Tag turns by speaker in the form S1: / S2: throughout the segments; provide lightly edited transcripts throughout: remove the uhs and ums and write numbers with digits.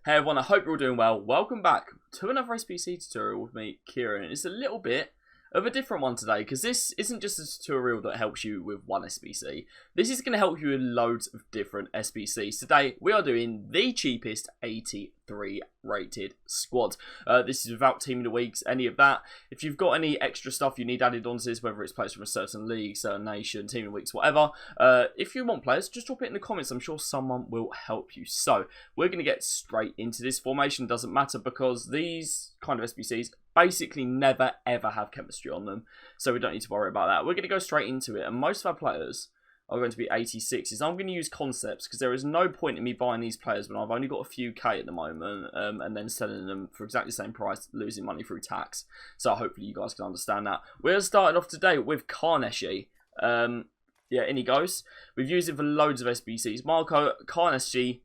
S1: Hey everyone, I hope you're all doing well. Welcome back to another SBC tutorial with me, Kieran. It's a little bit of a different one today because this isn't just a tutorial that helps you with one SBC. This is going to help you with loads of different SBCs. Today we are doing the cheapest 83 rated squad. This is without team of the weeks, any of that. If you've got any extra stuff you need added onto this, whether it's players from a certain league, certain nation, team of the weeks, whatever, if you want players, just drop it in the comments. I'm sure someone will help you. So we're going to get straight into this. Formation doesn't matter because these kind of SBCs basically never ever have chemistry on them, so we don't need to worry about that. We're going to go straight into it, and most of our players are going to be 86s. I'm going to use concepts because there is no point in me buying these players when I've only got a few K at the moment, and then selling them for exactly the same price, losing money through tax. So hopefully you guys can understand that. We're starting off today with Carnegie. Yeah, in he goes. We've used it for loads of SBCs. Marco Carnegie,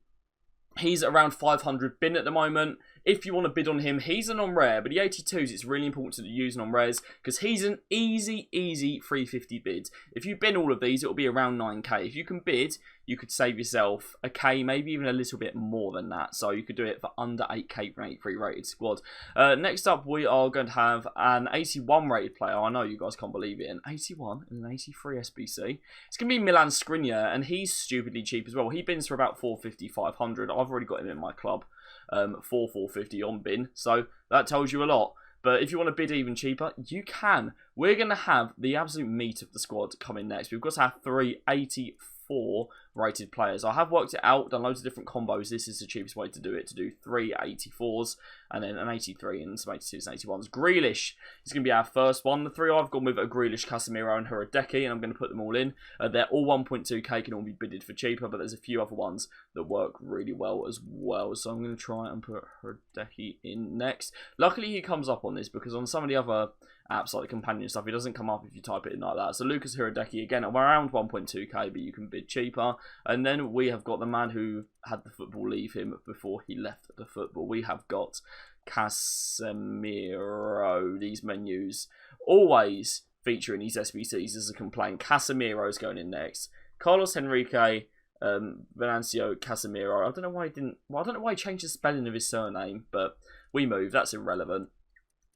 S1: he's around 500 bin at the moment. If you want to bid on him, he's a non-rare, but the 82s, it's really important to use non-rares because he's an easy 350 bid. If you bin all of these, it'll be around 9k. If you can bid, you could save yourself a K, maybe even a little bit more than that. So you could do it for under 8k for an 83 rated squad. Next up, we are going to have an 81 rated player. I know you guys can't believe it. An 81 and an 83 SBC. It's going to be Milan Skriniar, and he's stupidly cheap as well. He bins for about 450, 500. I've already got him in my club. For 450 on bin, so that tells you a lot. But if you want to bid even cheaper, you can. We're going to have the absolute meat of the squad coming next. We've got to have 384 rated players. I have worked it out, done loads of different combos. This is the cheapest way to do it, to do 3 84s and then an 83 and some 82s and 81s. Grealish is going to be our first one. The three I've gone with are Grealish, Casemiro and Hradecky, and I'm going to put them all in. They're all 1.2k, can all be bidded for cheaper, but there's a few other ones that work really well as well. So I'm going to try and put Hradecky in next. Luckily he comes up on this because on some of the other apps like the companion stuff, it doesn't come up if you type it in like that. So Lucas Hradecky, again, around 1.2k, but you can bid cheaper. And then we have got the man who had the football leave him before he left the football. We have got Casemiro. These menus always featuring these SBCs as a complaint. Casemiro's going in next. Carlos Henrique Venancio Casemiro. I don't know why he didn't. Well, I don't know why he changed the spelling of his surname, but we move. That's irrelevant.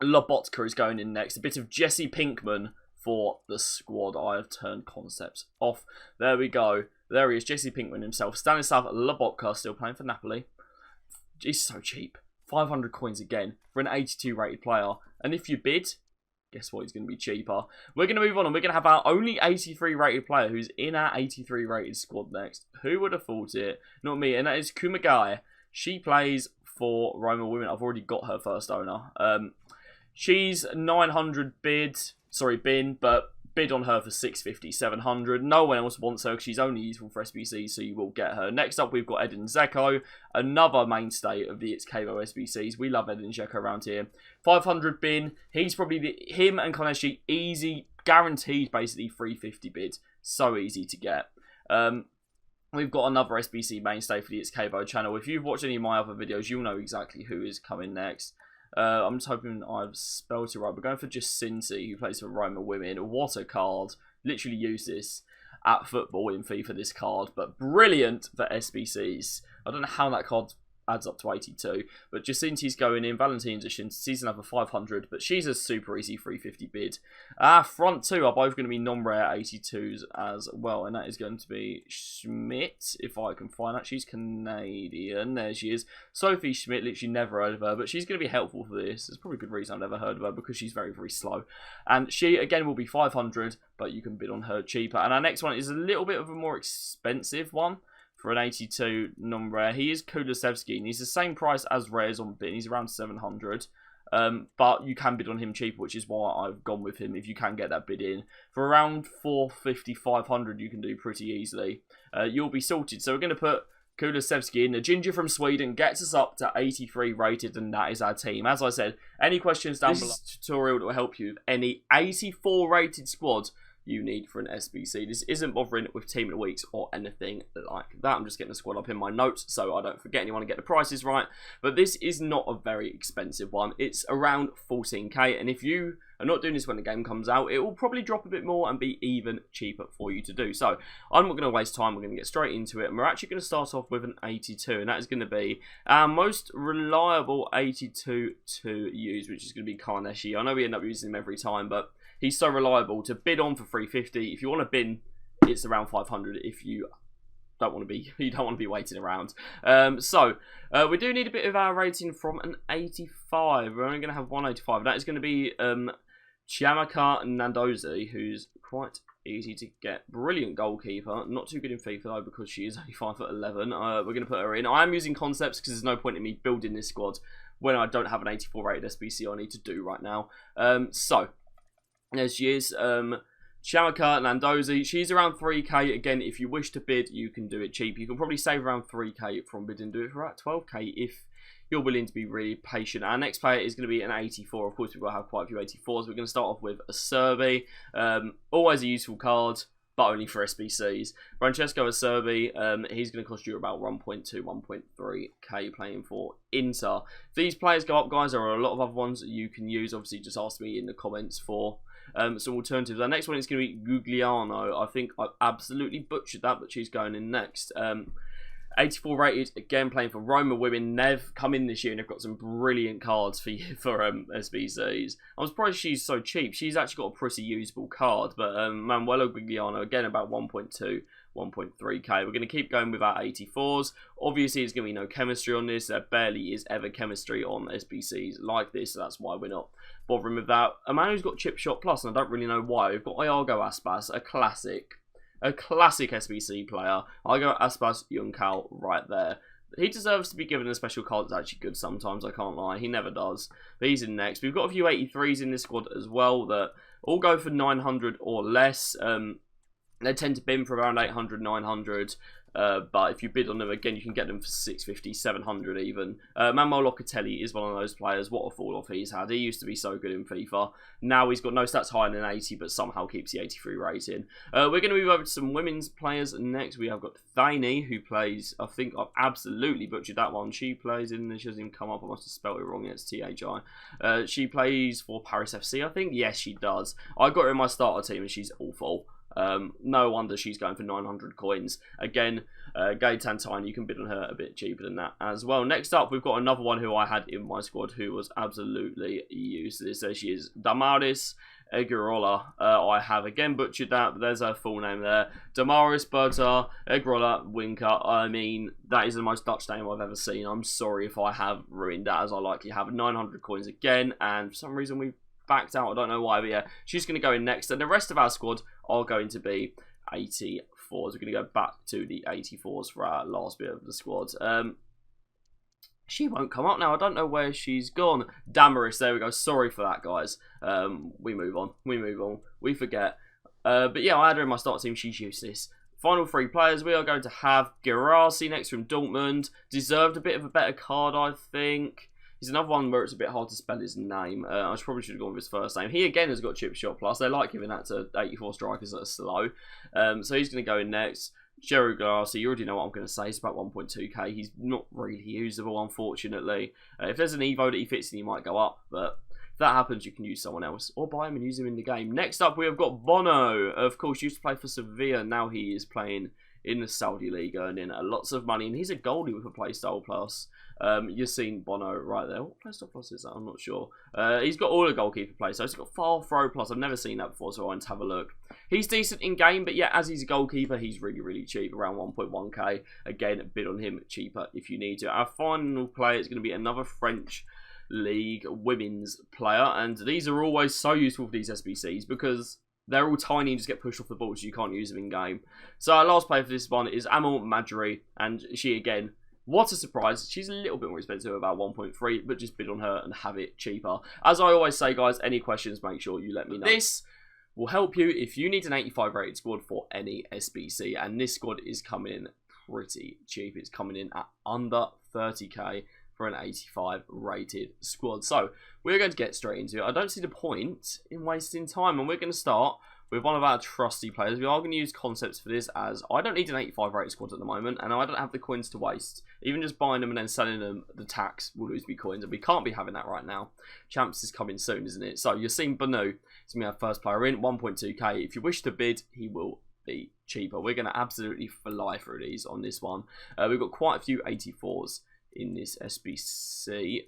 S1: Lobotka is going in next. A bit of Jesse Pinkman for the squad. I have turned concepts off. There we go. There he is, Jesse Pinkman himself. Stanislav Lobotka, still playing for Napoli. He's so cheap. 500 coins again for an 82 rated player. And if you bid, guess what? He's going to be cheaper. We're going to move on, and we're going to have our only 83 rated player who's in our 83 rated squad next. Who would have thought it? Not me. And that is Kumagai. She plays for Roma Women. I've already got her first owner. She's 900 bin, but bid on her for 650, 700. No one else wants her because she's only useful for SBC, so you will get her. Next up, we've got Edin Dzeko, another mainstay of the It's Cavo SBCs. We love Edin Dzeko around here. 500 bin. He's probably him and Koneshi, easy, guaranteed, basically 350 bid. So easy to get. We've got another SBC mainstay for the It's Cavo channel. If you've watched any of my other videos, you'll know exactly who is coming next. I'm just hoping I've spelled it right. We're going for Jacinti, who plays for Roma Women. What a card. Literally use this at football in FIFA, this card. But brilliant for SBCs. I don't know how that card adds up to 82. But Jacinti's going in. Valentina's she's another 500. But she's a super easy 350 bid. Our front two are both going to be non-rare 82s as well. And that is going to be Schmidt, if I can find that. She's Canadian. There she is. Sophie Schmidt, literally never heard of her. But she's going to be helpful for this. There's probably a good reason I've never heard of her, because she's very, very slow. And she, again, will be 500. But you can bid on her cheaper. And our next one is a little bit of a more expensive one. For an 82 non-rare, he is Kulusevski, and he's the same price as rares on bin. He's around 700, but you can bid on him cheaper, which is why I've gone with him. If you can get that bid in for around 450, 500, you can do pretty easily. You'll be sorted. So we're going to put Kulusevski in. The ginger from Sweden gets us up to 83 rated, and that is our team. As I said, any questions down below? This tutorial that will help you with any 84 rated squad. you need for an SBC. This isn't bothering with team of the weeks or anything like that. I'm just getting the squad up in my notes so I don't forget anyone and get the prices right. But this is not a very expensive one. It's around 14k, and if you are not doing this when the game comes out, it will probably drop a bit more and be even cheaper for you to do. So I'm not going to waste time. We're going to get straight into it, and we're actually going to start off with an 82, and that is going to be our most reliable 82 to use, which is going to be Karneshi. I know we end up using him every time, but he's so reliable to bid on for 350. If you want to bin, it's around 500. If you don't want to be waiting around. We do need a bit of our rating from an 85. We're only going to have 185. That is going to be Chiamaka Nandozi, who's quite easy to get. Brilliant goalkeeper. Not too good in FIFA though, because she is only 5'11". We're going to put her in. I am using concepts because there's no point in me building this squad when I don't have an 84 rated SBC I need to do right now. There she is. Chiamaka Nandozi. She's around 3k. Again, if you wish to bid, you can do it cheap. You can probably save around 3k from bidding. Do it for about 12k if you're willing to be really patient. Our next player is going to be an 84. Of course, we've got to have quite a few 84s. We're going to start off with a Serbi. Always a useful card, but only for SBCs. Francesco Acerbi, he's going to cost you about 1.2, 1.3k playing for Inter. If these players go up, guys, there are a lot of other ones that you can use. Obviously, just ask me in the comments for some alternatives. Our next one is going to be Gugliano. I think I've absolutely butchered that, but she's going in next. 84 rated, again playing for Roma women. Nev come in this year and they've got some brilliant cards for you for SBCs. I'm surprised she's so cheap. She's actually got a pretty usable card, but Manuela Gugliano, again about 1.2, 1.3k. We're going to keep going with our 84s. Obviously, there's going to be no chemistry on this. There barely is ever chemistry on SBCs like this, so that's why we're not bothering with that. A man who's got Chip Shot Plus, and I don't really know why. We've got Iago Aspas, a classic SBC player. Iago Aspas Juncal right there. He deserves to be given a special card that's actually good sometimes, I can't lie. He never does. But he's in next. We've got a few 83s in this squad as well that all go for 900 or less. They tend to bin for around 800, 900. But if you bid on them again, you can get them for 650, 700 even. Manuel Locatelli is one of those players. What a fall off he's had. He used to be so good in FIFA. Now he's got no stats higher than 80, but somehow keeps the 83 rating. We're going to move over to some women's players next. We have got Thaini, who plays, I think I've absolutely butchered that one. She plays in, she doesn't even come up. I must have spelled it wrong. It's Thi. She plays for Paris FC, I think. Yes, she does. I got her in my starter team and she's awful. No wonder she's going for 900 coins. Again, Gaetan Tyne, you can bid on her a bit cheaper than that as well. Next up, we've got another one who I had in my squad who was absolutely useless. There she is, Damaris Egirola. I have again butchered that, but there's her full name there. Damaris Berta Egirola Winker. I mean, that is the most Dutch name I've ever seen. I'm sorry if I have ruined that, as I likely have. 900 coins again, and for some reason we've backed out. I don't know why, but yeah, she's going to go in next, and the rest of our squad are going to be 84s. We're going to go back to the 84s for our last bit of the squad. She won't come up now. I don't know where she's gone. Damaris, there we go. Sorry for that, guys. We move on. We forget. But yeah, I had her in my start team. She's useless. Final three players, we are going to have Gerasi next from Dortmund. Deserved a bit of a better card, I think. He's another one where it's a bit hard to spell his name. I probably should have gone with his first name. He again has got Chip Shot Plus. They like giving that to 84 strikers that are slow. So he's going to go in next. Jeru Garcia, you already know what I'm going to say. It's about 1.2k. He's not really usable, unfortunately. If there's an Evo that he fits in, he might go up. But if that happens, you can use someone else. Or buy him and use him in the game. Next up, we have got Bono. Of course, used to play for Sevilla. Now he is playing in the Saudi League, earning lots of money. And he's a goalie with a Playstyle Plus. You've seen Bono right there. What Playstyle Plus is that? I'm not sure. He's got all the goalkeeper plays. So he's got Far Throw Plus. I've never seen that before, so I want to have a look. He's decent in game, but yeah, as he's a goalkeeper, he's really, really cheap, around 1.1k. Again, bid on him cheaper if you need to. Our final player is going to be another French League women's player, and these are always so useful for these SBCs because they're all tiny and just get pushed off the ball, so you can't use them in game. So our last player for this one is Amel Madri, and she again, what a surprise. She's a little bit more expensive, about 1.3, but just bid on her and have it cheaper. As I always say, guys, any questions, make sure you let me know. This will help you if you need an 85 rated squad for any SBC, and this squad is coming in pretty cheap. It's coming in at under 30k for an 85 rated squad. So we're going to get straight into it. I don't see the point in wasting time, and we're going to start with one of our trusty players. We are going to use concepts for this, as I don't need an 85 rated squad at the moment, and I don't have the coins to waste. Even just buying them and then selling them, the tax will lose me coins, and we can't be having that right now. Champs is coming soon, isn't it? So you're seeing Banu. It's going to be our first player in, 1.2k. If you wish to bid, he will be cheaper. We're going to absolutely fly through these on this one. We've got quite a few 84s in this SBC.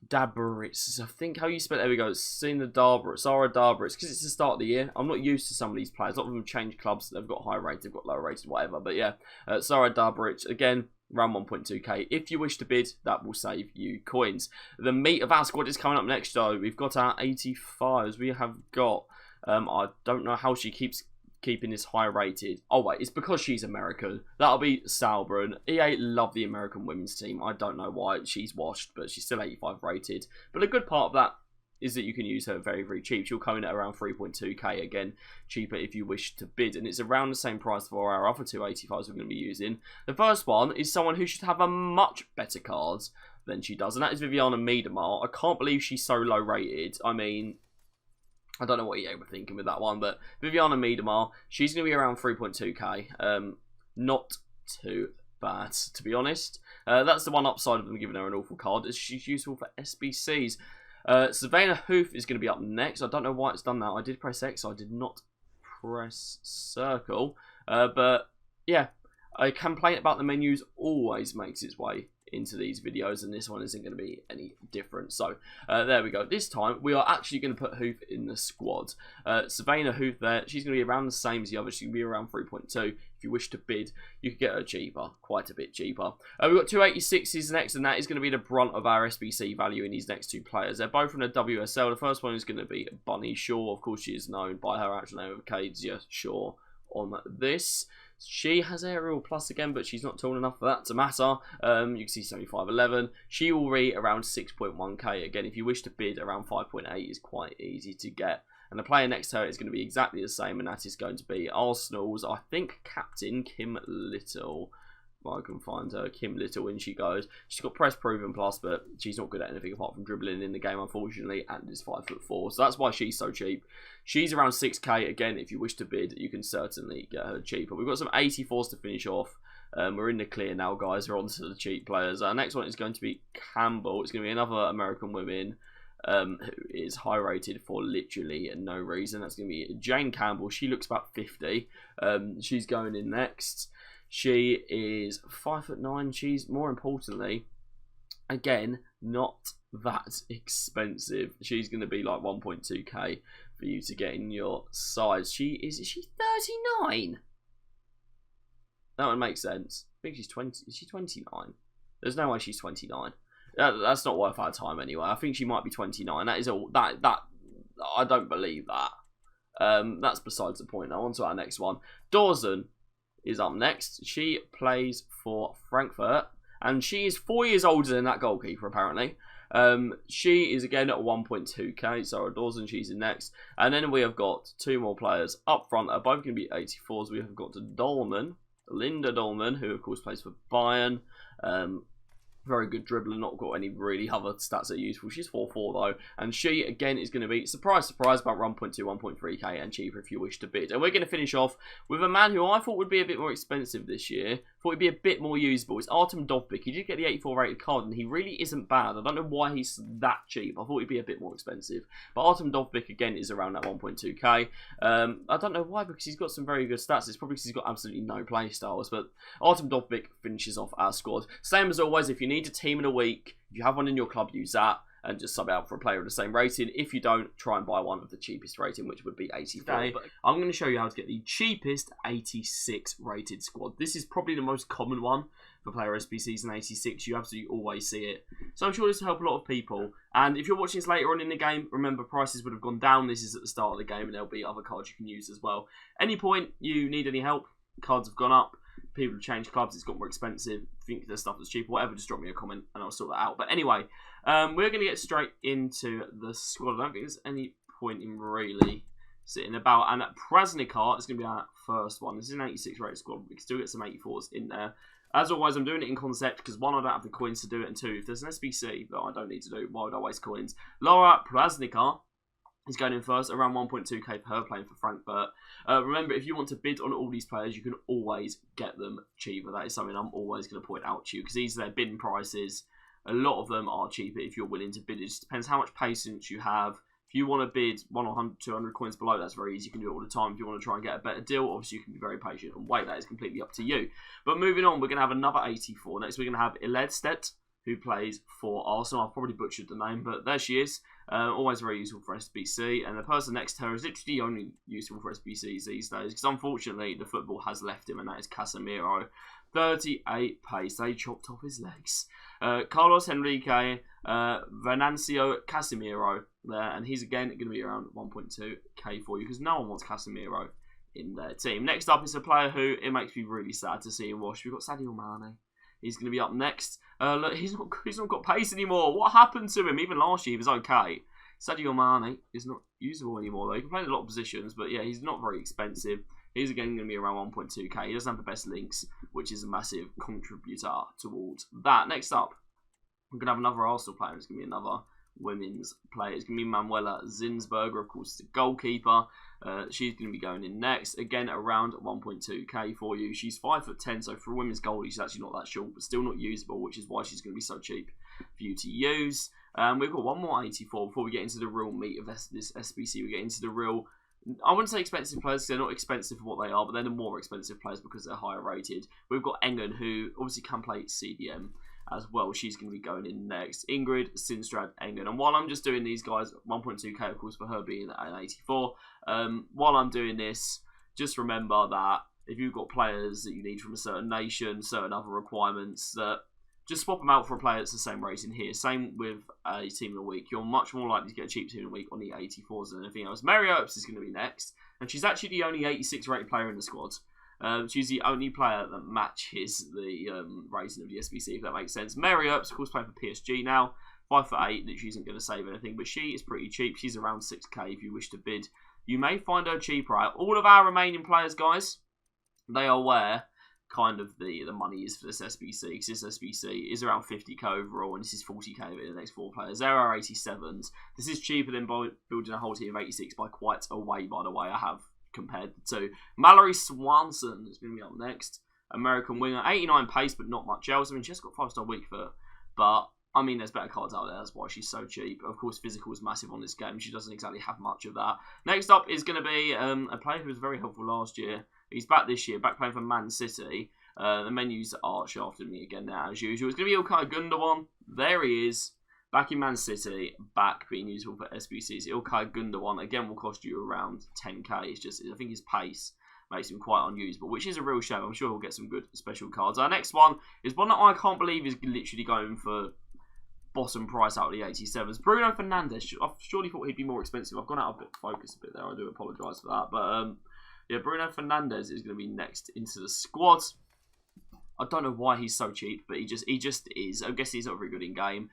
S1: Dabritz, I think how you spell it. There we go. Sina Dabritz, Sarah Dabritz, because it's the start of the year. I'm not used to some of these players. A lot of them change clubs. They've got high rated, they've got low rated, whatever. But yeah, Sarah Dabritz, again, around 1.2k. If you wish to bid, that will save you coins. The meat of our squad is coming up next, though. We've got our 85s. We have got, I don't know how she keeps keeping this high rated. Oh wait, it's because she's American. That'll be Salbrun. EA love the American women's team. I don't know why. She's washed, but she's still 85 rated. But a good part of that is that you can use her very, very cheap. She'll come in at around 3.2k, again, cheaper if you wish to bid. And it's around the same price for our other two 85s we're going to be using. The first one is someone who should have a much better cards than she does, and that is Viviana Miedemar. I can't believe she's so low rated. I mean, I don't know what EA were thinking with that one, but Viviana Miedemar, she's going to be around 3.2k. Not too bad, to be honest. That's the one upside of them giving her an awful card, is she's useful for SBCs. Savannah Hoof is going to be up next. I don't know why it's done that. I did press X, so I did not press circle. But yeah, a complaint about the menus always makes its way into these videos, and this one isn't going to be any different. So there we go. This time we are actually going to put Hoof in the squad. Savannah Hoof there, she's going to be around the same as the other. She's going to be around 3.2. If you wish to bid, you could get her cheaper, quite a bit cheaper. We've got two 86s next, and that is going to be the brunt of our SBC value in these next two players. They're both from the WSL. The first one is going to be Bunny Shaw. Of course, she is known by her actual name of Kadia Shaw on this. She has aerial plus again, but she's not tall enough for that to matter. You can see 75.11. She will be around 6.1k. Again, if you wish to bid, around 5.8 is quite easy to get. And the player next to her is going to be exactly the same, and that is going to be Arsenal's, I think, captain, Kim Little. I can find her, Kim Little, in she goes. She's got press proven plus, but she's not good at anything apart from dribbling in the game, unfortunately, and is 5'4". So that's why she's so cheap. She's around 6k. Again, if you wish to bid, you can certainly get her cheaper. We've got some 84s to finish off. We're in the clear now, guys. We're on to the cheap players. Our next one is going to be Campbell. It's going to be another American woman who is high rated for literally no reason. That's going to be Jane Campbell. She looks about 50. She's going in next. She is 5'9". She's, more importantly, again, not that expensive. She's going to be like 1.2k for you to get in your size. Is she 39? That would make sense. I think she's 20. Is she 29? There's no way she's 29. That's not worth our time anyway. I think she might be 29. That is all. That I don't believe that. That's besides the point. Now on to our next one. Dawson is up next. She plays for Frankfurt, and she is 4 years older than that goalkeeper, apparently. She is again at 1.2k. Sarah Dawson, she's in next. And then we have got two more players up front. They're both going to be 84s. We have got Dolman, Linda Dolman, who of course plays for Bayern. Very good dribbler, not got any really other stats that are useful. She's 4'4" though, and she again is going to be, surprise, surprise, about 1.2, 1.3k and cheaper if you wish to bid. And we're going to finish off with a man who I thought would be a bit more expensive this year. Thought he'd be a bit more usable. It's Artem Dovbyk. He did get the 84 rated card, and he really isn't bad. I don't know why he's that cheap. I thought he'd be a bit more expensive. But Artem Dovbyk again is around that 1.2k. I don't know why, because he's got some very good stats. It's probably because he's got absolutely no play styles. But Artem Dovbyk finishes off our squad. Same as always, if you need a team in a week, if you have one in your club, use that and just sub out for a player of the same rating. If you don't, try and buy one of the cheapest rating, which would be 84. But I'm going to show you how to get the cheapest 86 rated squad. This is probably the most common one for player SBCs and 86. You absolutely always see it. So I'm sure this will help a lot of people. And if you're watching this later on in the game, remember prices would have gone down. This is at the start of the game, and there'll be other cards you can use as well. Any point you need any help, cards have gone up. People have changed clubs, it's got more expensive, think there's stuff that's cheaper, whatever, just drop me a comment and I'll sort that out. But anyway, we're going to get straight into the squad. I don't think there's any point in really sitting about. And Prasnikar is going to be our first one. This is an 86 rated squad. We can still get some 84s in there. As always, I'm doing it in concept because one, I don't have the coins to do it, and two, if there's an SBC that I don't need to do, why would I waste coins? Laura Prasnikar is going in first, around 1.2k for her playing for Frankfurt. Remember, if you want to bid on all these players, you can always get them cheaper. That is something I'm always going to point out to you, because these are their bidding prices. A lot of them are cheaper if you're willing to bid. It just depends how much patience you have. If you want to bid 100, 200 coins below, that's very easy. You can do it all the time. If you want to try and get a better deal, obviously you can be very patient and wait. That is completely up to you. But moving on, we're going to have another 84. Next, we're going to have Eledstedt, who plays for Arsenal. I've probably butchered the name, but there she is. Always very useful for SBC. And the person next to her is literally only useful for SBCs these days, because unfortunately the football has left him, and that is Casemiro. 38 pace. They chopped off his legs. Carlos Henrique, Venancio Casemiro there, and he's again going to be around 1.2k for you, because no one wants Casemiro in their team. Next up is a player who it makes me really sad to see him wash. We've got Sadio Mane. He's going to be up next. Look, he's not got pace anymore. What happened to him? Even last year he was okay. Sadio Mane is not usable anymore though. He can play in a lot of positions, but yeah, he's not very expensive. He's again going to be around 1.2k. He doesn't have the best links, which is a massive contributor towards that. Next up, we're going to have another Arsenal player. It's going to be another women's player. It's going to be Manuela Zinsberger, of course, the goalkeeper. She's going to be going in next. Again, around 1.2k for you. She's 5'10", so for a women's goalie, she's actually not that short, but still not usable, which is why she's going to be so cheap for you to use. We've got one more 84 before we get into the real meat of this SBC. We get into the real, I wouldn't say expensive players, because they're not expensive for what they are, but they're the more expensive players because they're higher rated. We've got Engen, who obviously can play CDM as well. She's going to be going in next. Ingrid, Sinstrad, Engen. And while I'm just doing these guys, 1.2k of course for her being an 84, while I'm doing this, just remember that if you've got players that you need from a certain nation, certain other requirements, that just swap them out for a player that's the same rating here. Same with a team of the week. You're much more likely to get a cheap team of the week on the 84s than anything else. Mary Earps is going to be next, and she's actually the only 86 rated player in the squad. She's the only player that matches the rating of the SBC, if that makes sense. Mary Earps, of course, playing for PSG now. 5'8", that she isn't going to save anything, but she is pretty cheap. She's around 6k if you wish to bid. You may find her cheaper out. All of our remaining players, guys, they are where kind of the money is for this SBC, because this SBC is around 50k overall, and this is 40k in the next 4 players. There are 87s. This is cheaper than building a whole team of 86 by quite a way, by the way. I have compared the two. Mallory Swanson is going to be up next. American winger, 89 pace, but not much else. I mean, she has got 5-star weak foot, but I mean, there's better cards out there. That's why she's so cheap. Of course, physical is massive on this game. She doesn't exactly have much of that. Next up is going to be a player who was very helpful last year. He's back this year, back playing for Man City. The menus are shafted me again now, as usual. It's going to be Ilkay Gundogan. There he is, back in Man City, back being useful for SBCs. Ilkay Gundogan, again, will cost you around 10k. It's just, I think his pace makes him quite unusable, which is a real shame. I'm sure he'll get some good special cards. Our next one is one that I can't believe is literally going for bottom price out of the 87s. Bruno Fernandes. I surely thought he'd be more expensive. I've gone out of focus a bit there. I do apologise for that. But yeah, Bruno Fernandes is going to be next into the squad. I don't know why he's so cheap, but he just is. I guess he's not very good in game.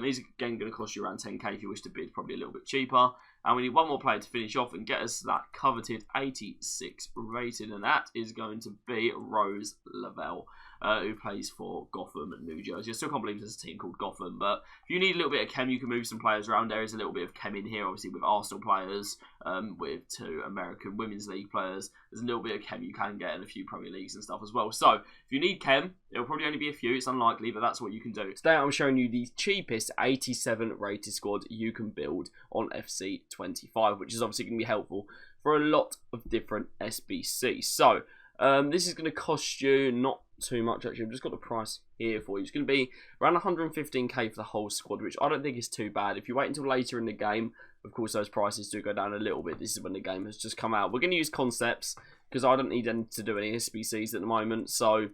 S1: He's again going to cost you around 10k if you wish to bid, probably a little bit cheaper. And we need one more player to finish off and get us that coveted 86 rating, and that is going to be Rose Lavelle, who plays for Gotham and New Jersey. I still can't believe there's a team called Gotham, but if you need a little bit of chem, you can move some players around. There is a little bit of chem in here, obviously, with Arsenal players, with 2 American Women's League players. There's a little bit of chem you can get in a few Premier Leagues and stuff as well. So, if you need chem, it'll probably only be a few. It's unlikely, but that's what you can do. Today, I'm showing you the cheapest 87 rated squad you can build on FC25, which is obviously going to be helpful for a lot of different SBCs. So, this is going to cost you not too much, actually. I've just got the price here for you. It's going to be around 115k for the whole squad, which I don't think is too bad. If you wait until later in the game, of course, those prices do go down a little bit. This is when the game has just come out. We're going to use concepts because I don't need them to do any SBCs at the moment. So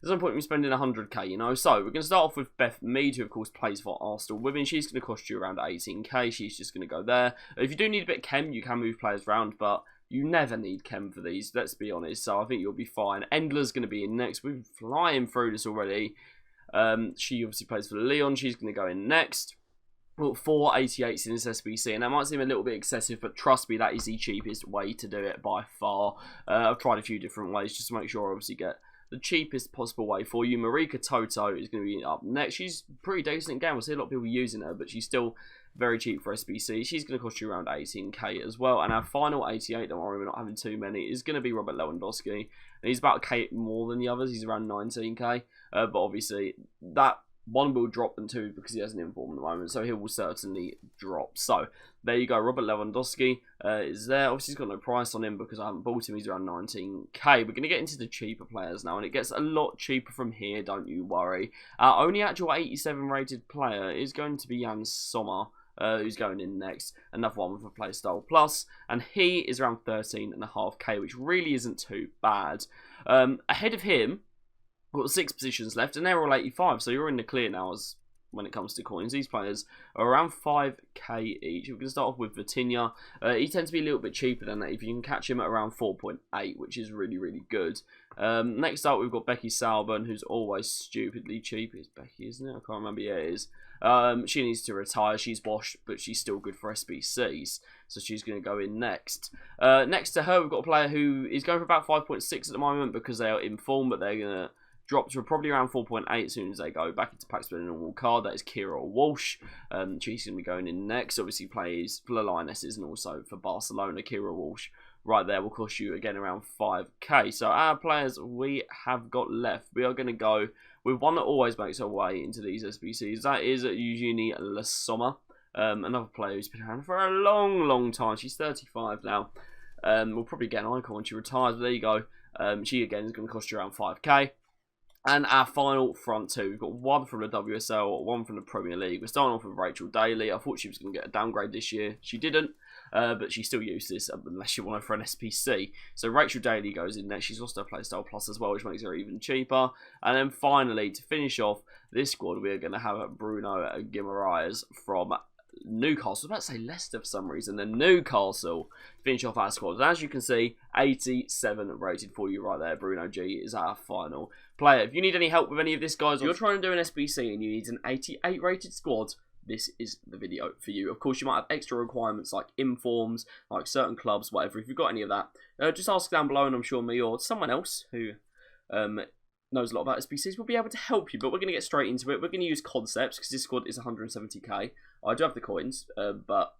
S1: there's no point in me spending 100k, you know. So we're going to start off with Beth Mead, who of course plays for Arsenal Women. She's going to cost you around 18k. She's just going to go there. If you do need a bit of chem, you can move players around, but you never need chem for these, let's be honest. So I think you'll be fine. Endler's going to be in next. We're flying through this already. She obviously plays for Leon. She's going to go in next. Well, 4 88s in this SBC, and that might seem a little bit excessive, but trust me, that is the cheapest way to do it by far. I've tried a few different ways just to make sure I obviously get the cheapest possible way for you. Marika Toto is going to be up next. She's pretty decent game. I see a lot of people using her, but she's still very cheap for SBC. She's going to cost you around 18k as well. And our final 88, don't worry, we're not having too many, is going to be Robert Lewandowski. And he's about a k more than the others. He's around 19k. But obviously, that one will drop and two because he has an inform at the moment, so he will certainly drop. So there you go, Robert Lewandowski is there. Obviously he's got no price on him because I haven't bought him. He's around 19k. We're going to get into the cheaper players now, and it gets a lot cheaper from here, don't you worry. Our only actual 87 rated player is going to be Jan Sommer, who's going in next. Another one with a Playstyle Plus, and he is around 13.5k, which really isn't too bad. Ahead of him, we've got 6 positions left, and they're all 85, so you're in the clear now as when it comes to coins. These players are around 5k each. We're going to start off with Vitinha. He tends to be a little bit cheaper than that if you can catch him at around 4.8, which is really, really good. Next up, we've got Becky Sauben, who's always stupidly cheap. It's Becky, isn't it? I can't remember. Yeah, it is. She needs to retire. She's washed, but she's still good for SBCs, so she's going to go in next. Next to her, we've got a player who is going for about 5.6 at the moment because they are in form, but they're going to drop to probably around 4.8 as soon as they go back into packs with a normal card. That is Kira Walsh. She's going to be going in next. Obviously plays for the Lionesses and also for Barcelona. Kira Walsh right there will cost you again around 5k. So our players we have got left, we are going to go with one that always makes her way into these SBCs. That is Eugenie Le Sommer. Another player who's been around for a long time. She's 35 now. We'll probably get an icon when she retires, but there you go. She again is going to cost you around 5k. And our final front two, we've got one from the WSL, one from the Premier League. We're starting off with Rachel Daly. I thought she was going to get a downgrade this year. She didn't, but she still used this unless you want her for an SPC. So Rachel Daly goes in next. She's lost her Playstyle Plus as well, which makes her even cheaper. And then finally, to finish off this squad, we're going to have Bruno Guimaraes from Newcastle. I was about to say Leicester for some reason. Then Newcastle finish off our squad. And as you can see, 87 rated for you right there. Bruno G is our final player. If you need any help with any of this, guys, or you're trying to do an SBC and you need an 88 rated squad, this is the video for you. Of course, you might have extra requirements like informs, like certain clubs, whatever. If you've got any of that, just ask down below, and I'm sure me or someone else who knows a lot about SBCs will be able to help you. But we're going to get straight into it. We're going to use concepts because this squad is 170k. I do have the coins, but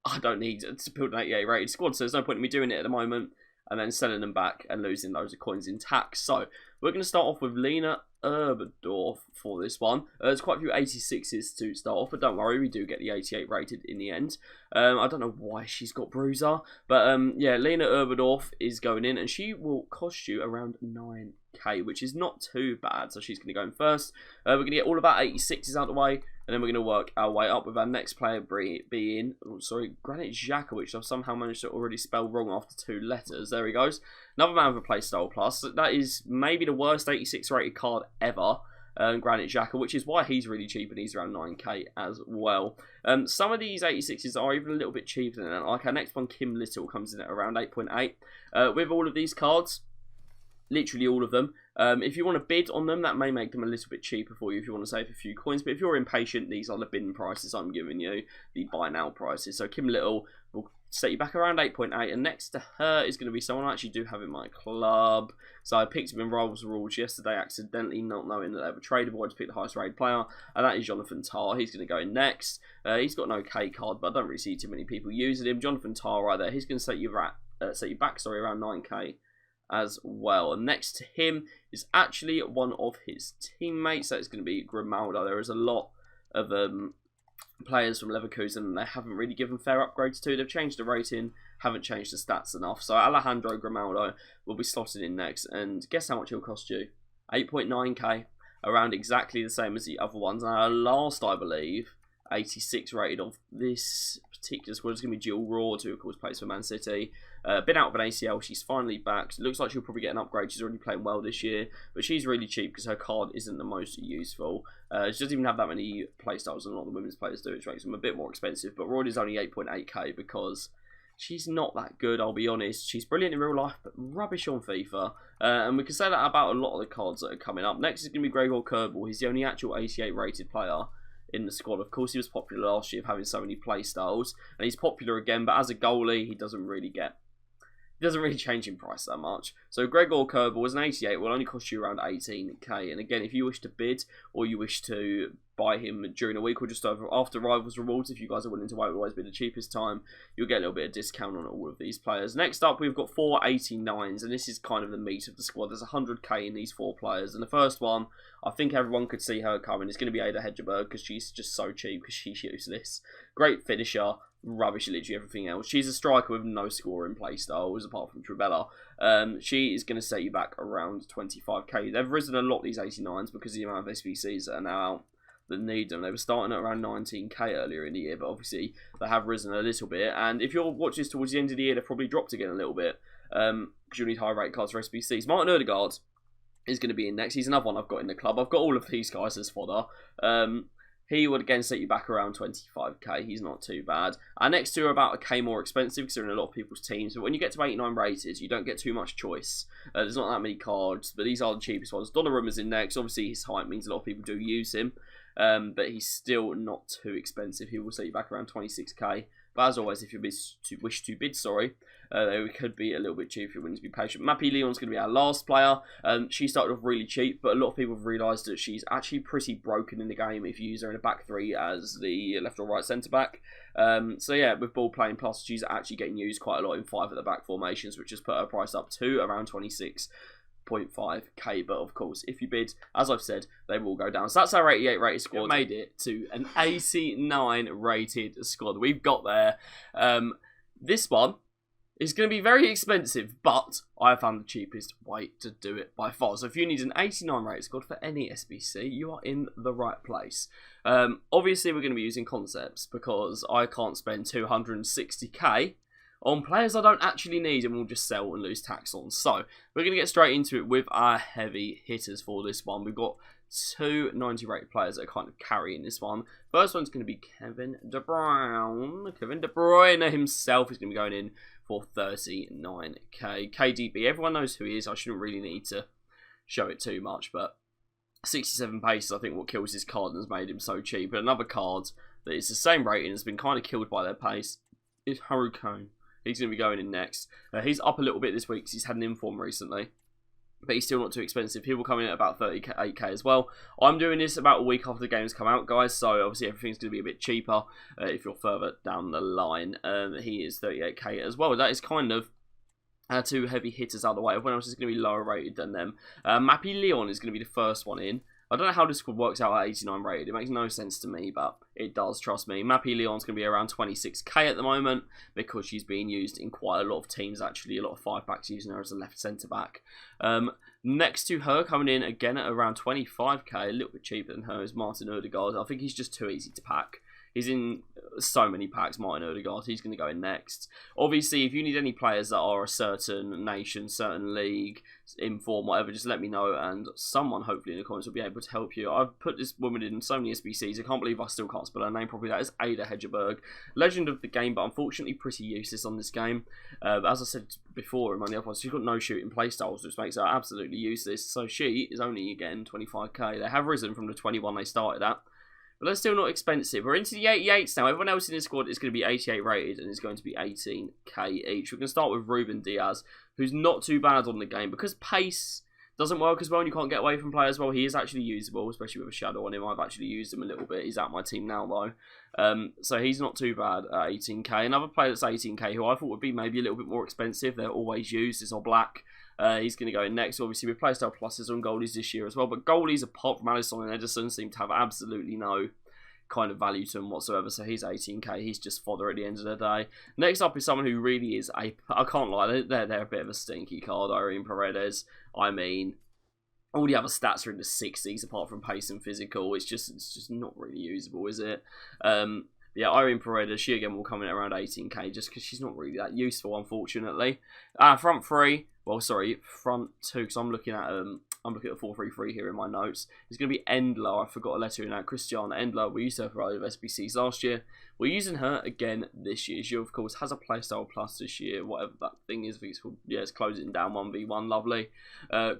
S1: I don't need to build an 88 rated squad, so there's no point in me doing it at the moment and then selling them back and losing loads of coins in tax. So we're going to start off with Lena Urberdorf for this one. There's quite a few 86s to start off, but don't worry, we do get the 88 rated in the end. I don't know why she's got Bruiser, but yeah, Lena Urberdorf is going in, and she will cost you around 9k, which is not too bad. So she's going to go in first. We're going to get all of our 86s out of the way, and then we're going to work our way up with our next player being, Granit Xhaka, which I've somehow managed to already spell wrong after 2 letters. There he goes. Another man with a Playstyle Plus. That is maybe the worst 86 rated card ever, Granit Xhaka, which is why he's really cheap, and he's around 9k as well. Some of these 86s are even a little bit cheaper than that. Like our next one, Kim Little, comes in at around 8.8. With all of these cards, literally all of them, if you want to bid on them, that may make them a little bit cheaper for you if you want to save a few coins. But if you're impatient, these are the bidding prices I'm giving you, the buy now prices. So Kim Little will set you back around 8.8, and next to her is going to be someone I actually do have in my club. So I picked him in Rivals Rules yesterday accidentally, not knowing that they were tradable. I just picked the highest rated player, and that is Jonathan Tah. He's going to go in next. He's got no K card, but I don't really see too many people using him. Jonathan Tah right there. He's going to set you back around 9k as well. And next to him is actually one of his teammates. That's going to be Grimaldo. There is a lot of players from Leverkusen, and they haven't really given fair upgrades to. They've changed the rating, haven't changed the stats enough. So Alejandro Grimaldo will be slotted in next, and guess how much he'll cost you? 8.9k, around exactly the same as the other ones. And our last, I believe, 86 rated of this particular squad is going to be Jill Raw, who of course plays for Man City. Been out of an ACL, she's finally back. So it looks like she'll probably get an upgrade. She's already playing well this year, but she's really cheap because her card isn't the most useful. She doesn't even have that many playstyles, and a lot of the women's players do, which makes them a bit more expensive. But Raw is only 8.8k because she's not that good, I'll be honest. She's brilliant in real life, but rubbish on FIFA. And we can say that about a lot of the cards that are coming up. Next is going to be Gregor Kerbal. He's the only actual 88 rated player in the squad. Of course, he was popular last year of having so many play styles, and he's popular again, but as a goalie, he doesn't really get It doesn't really change in price that much. So Gregor Kerbal was an 88, will only cost you around 18k. And again, if you wish to bid or you wish to buy him during a week or just after Rivals Rewards, if you guys are willing to wait, will always be the cheapest time, you'll get a little bit of discount on all of these players. Next up, we've got 4 89s, and this is kind of the meat of the squad. There's 100k in these 4 players, and the first one, I think everyone could see her coming. It's going to be Ada Hedgeberg because she's just so cheap because she's useless. Great finisher. Rubbish at literally everything else. She's a striker with no scoring play styles apart from Trivella. She is going to set you back around 25k. They've risen a lot, these 89s, because of the amount of SBCs that are now out that need them. They were starting at around 19k earlier in the year, but obviously they have risen a little bit. And if you're watching this towards the end of the year, they've probably dropped again a little bit because you'll need high rate cards for SBCs. Martin Odegaard is going to be in next. He's another one I've got in the club. I've got all of these guys as fodder. He would again set you back around 25k. He's not too bad. Our next two are about a k more expensive because they're in a lot of people's teams. But when you get to 89 rated, you don't get too much choice. There's not that many cards, but these are the cheapest ones. Donnarumma's in next. Obviously, his height means a lot of people do use him. But he's still not too expensive. He will set you back around 26k. But as always, if you wish to bid, they could be a little bit cheap if you're willing to be patient. Mappy Leon's going to be our last player. She started off really cheap, but a lot of people have realised that she's actually pretty broken in the game if you use her in a back three as the left or right centre-back. So yeah, with ball playing plus, she's actually getting used quite a lot in 5 at the back formations, which has put her price up to around 26.5k, but of course, if you bid, as I've said, they will go down. So that's our 88 rated squad. We've made it to an 89 rated squad. We've got there. This one is going to be very expensive, but I have found the cheapest way to do it by far. So if you need an 89 rated squad for any SBC, you are in the right place. Obviously, we're going to be using concepts because I can't spend 260k on players I don't actually need and will just sell and lose tax on. So we're going to get straight into it with our heavy hitters for this one. We've got 2 90 rated players that are kind of carrying this one. First one's going to be Kevin De Bruyne. Kevin De Bruyne himself is going to be going in for 39k. KDB, everyone knows who he is. I shouldn't really need to show it too much, but 67 pace is I think what kills his card and has made him so cheap. But another card that is the same rating has been kind of killed by their pace is Hurricane. He's going to be going in next. He's up a little bit this week because he's had an inform recently. But he's still not too expensive. He will come in at about 38k as well. I'm doing this about a week after the games come out, guys. So obviously everything's going to be a bit cheaper if you're further down the line. He is 38k as well. That is kind of our 2 heavy hitters out of the way. Everyone else is going to be lower rated than them. Mappy Leon is going to be the first one in. I don't know how this squad works out at 89 rated. It makes no sense to me, but it does, trust me. Mappy Leon's going to be around 26k at the moment because she's being used in quite a lot of teams, actually. A lot of 5-backs using her as a left centre-back. Next to her, coming in again at around 25k, a little bit cheaper than her, is Martin Odegaard. I think he's just too easy to pack. He's in so many packs, Martin Odegaard. He's going to go in next. Obviously, if you need any players that are a certain nation, certain league, inform, whatever, just let me know. And someone, hopefully, in the comments will be able to help you. I've put this woman in so many SBCs. I can't believe I still can't spell her name properly. That is Ada Hedgeberg. Legend of the game, but unfortunately pretty useless on this game. But as I said before in my other ones, she's got no shooting playstyles, which makes her absolutely useless. So she is only, again, 25k. They have risen from the 21 they started at. But they're still not expensive. We're into the 88s now. Everyone else in this squad is going to be 88 rated and is going to be 18k each. We're going to start with Ruben Diaz, who's not too bad on the game. Because pace doesn't work as well and you can't get away from players well, he is actually usable, especially with a shadow on him. I've actually used him a little bit. He's out my team now, though. So he's not too bad at 18k. Another player that's 18k, who I thought would be maybe a little bit more expensive, they're always used, is Oblak. He's going to go in next. Obviously, with playstyle pluses on goalies this year as well. But goalies, apart from Alisson and Edison, seem to have absolutely no kind of value to him whatsoever. So he's 18k. He's just fodder at the end of the day. Next up is someone who really is I can't lie, they're a bit of a stinky card. Irene Paredes. I mean, all the other stats are in the 60s apart from pace and physical. It's just not really usable, is it? Yeah, Irene Paredes, she again will come in at around 18k just because she's not really that useful, unfortunately. Front 3, well, sorry, front 2, because I'm looking at the 4-3-3 here in my notes. It's going to be Endler. I forgot a letter in that. Christian Endler. We used to have a variety of SBCs last year. We're using her again this year. She, of course, has a playstyle plus this year, whatever that thing is. I think it's called, yeah, it's closing down 1v1, lovely.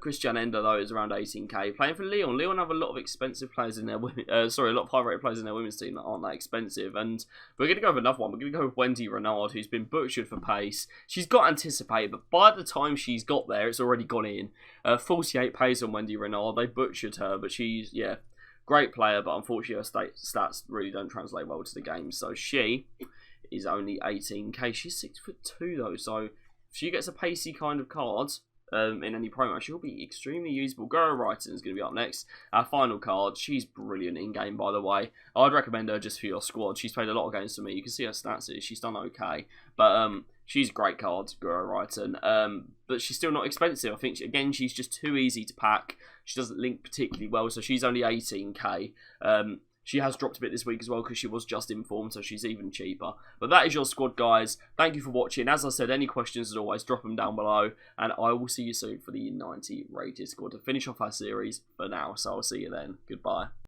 S1: Christian Ender, though, is around 18k. Playing for Leon. Leon have a lot of expensive players in their a lot of high-rated players in their women's team that aren't that expensive. And we're going to go with another one. We're going to go with Wendy Renard, who's been butchered for pace. She's got anticipated, but by the time she's got there, it's already gone in. 48 pace on Wendy Renard. They butchered her, but she's, yeah, great player, but unfortunately her stats really don't translate well to the game. So she is only 18k. She's 6'2" though, so if she gets a pacey kind of card in any promo, she'll be extremely usable. Guro Wrighton is going to be up next. Our final card, she's brilliant in game, by the way. I'd recommend her just for your squad. She's played a lot of games for me. You can see her stats here. She's done okay, but she's a great card, Guro Wrighton. But she's still not expensive. I think again she's just too easy to pack. She doesn't link particularly well, so she's only 18k. She has dropped a bit this week as well because she was just informed, so she's even cheaper. But that is your squad, guys. Thank you for watching. As I said, any questions as always, drop them down below. And I will see you soon for the 90 rated squad to finish off our series for now. So I'll see you then. Goodbye.